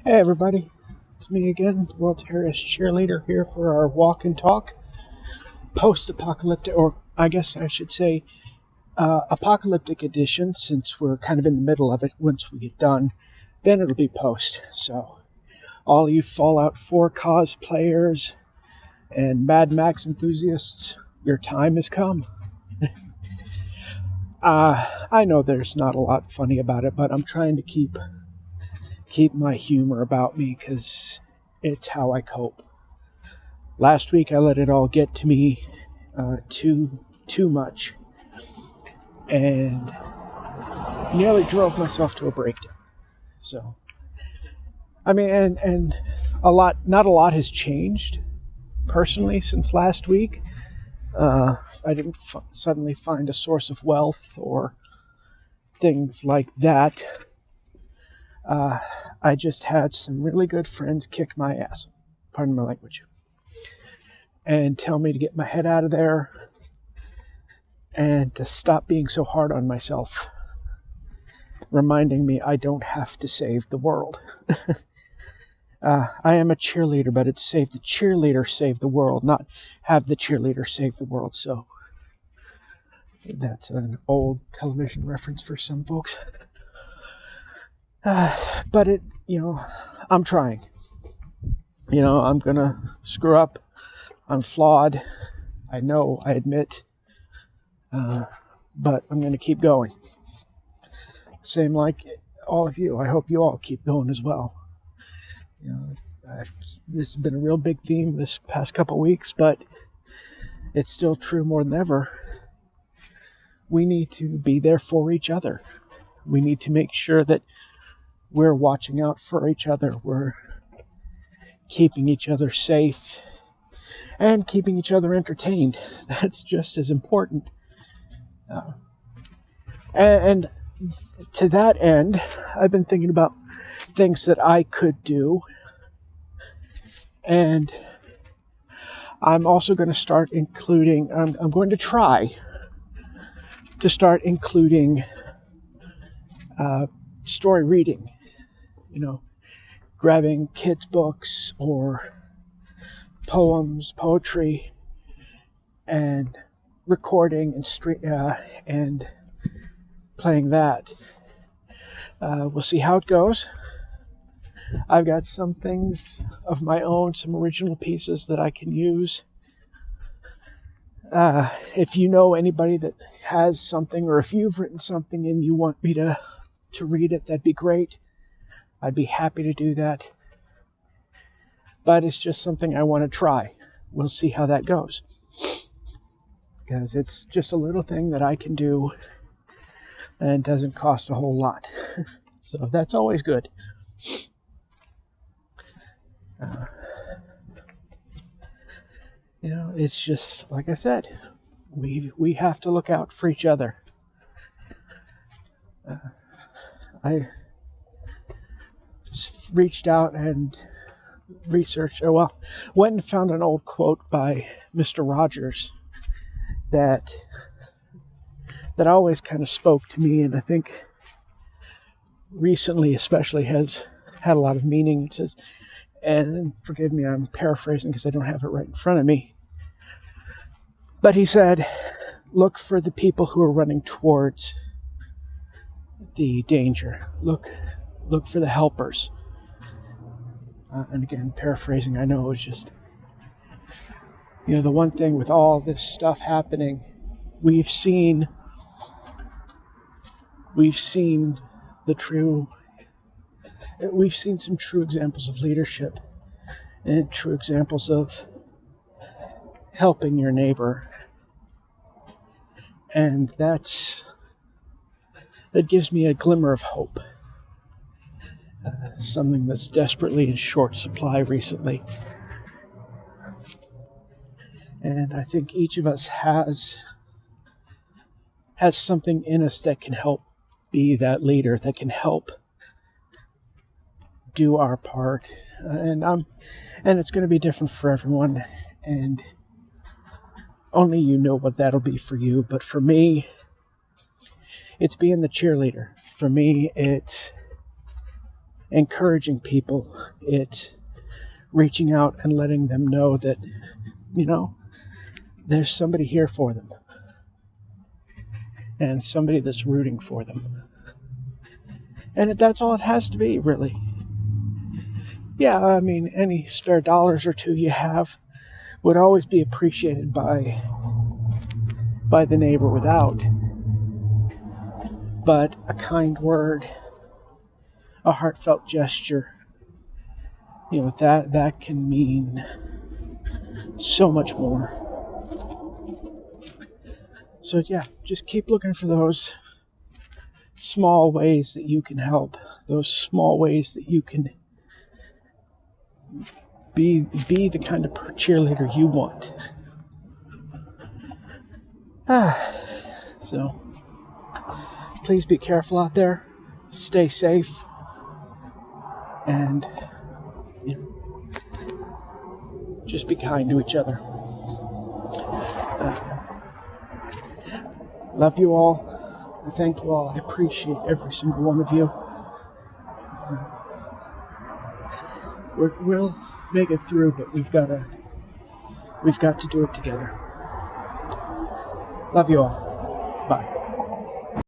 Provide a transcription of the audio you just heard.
Hey everybody, it's me again, World's Hairiest Cheerleader here for our walk and talk post-apocalyptic, or I guess I should say apocalyptic edition, since we're kind of in the middle of it. Once we get done, then it'll be post. So all you Fallout 4 cosplayers and Mad Max enthusiasts, your time has come. I know there's not a lot funny about it, but I'm trying to keep my humor about me because it's how I cope. Last week I let it all get to me too much, and nearly drove myself to a breakdown. So, I mean, and not a lot has changed personally since last week. I didn't suddenly find a source of wealth or things like that. I just had some really good friends kick my ass, pardon my language, and tell me to get my head out of there and to stop being so hard on myself, reminding me I don't have to save the world. I am a cheerleader, but it's save the cheerleader, save the world, not have the cheerleader save the world. So that's an old television reference for some folks. But I'm trying. I'm gonna screw up. I'm flawed. I know, I admit. But I'm gonna keep going. Same like all of you. I hope you all keep going as well. This has been a real big theme this past couple weeks, but it's still true more than ever. We need to be there for each other. We need to make sure that we're watching out for each other. We're keeping each other safe and keeping each other entertained. That's just as important. And to that end, I've been thinking about things that I could do. And I'm also going to start including, I'm going to try to start including story reading. Grabbing kids' books or poems, poetry, and recording and playing that. We'll see how it goes. I've got some things of my own, some original pieces that I can use. If you know anybody that has something, or if you've written something and you want me to read it, that'd be great. I'd be happy to do that. But it's just something I want to try. We'll see how that goes. Because it's just a little thing that I can do and doesn't cost a whole lot. So that's always good. It's just, like I said, we have to look out for each other. I reached out and researched, went and found an old quote by Mr. Rogers that always kind of spoke to me, and I think recently especially has had a lot of meaning. It says, and forgive me, I'm paraphrasing because I don't have it right in front of me, but he said, look for the people who are running towards the danger. Look for the helpers. And again, paraphrasing, I know, it's just, the one thing with all this stuff happening, we've seen some true examples of leadership and true examples of helping your neighbor. And that gives me a glimmer of hope. Something that's desperately in short supply recently. And I think each of us has something in us that can help be that leader, that can help do our part. And it's going to be different for everyone, and only you know what that'll be for you. But for me, it's being the cheerleader. For me, it's encouraging people. It's reaching out and letting them know that, there's somebody here for them. And somebody that's rooting for them. And that's all it has to be, really. Yeah, I mean, any spare dollars or two you have would always be appreciated by the neighbor without. But a kind word, a heartfelt gesture, that can mean so much more. So yeah, just keep looking for those small ways that you can help, those small ways that you can be the kind of cheerleader you want. So please be careful out there, stay safe, and just be kind to each other. Love you all. I thank you all. I appreciate every single one of you. We'll make it through, but we've got to do it together. Love you all. Bye.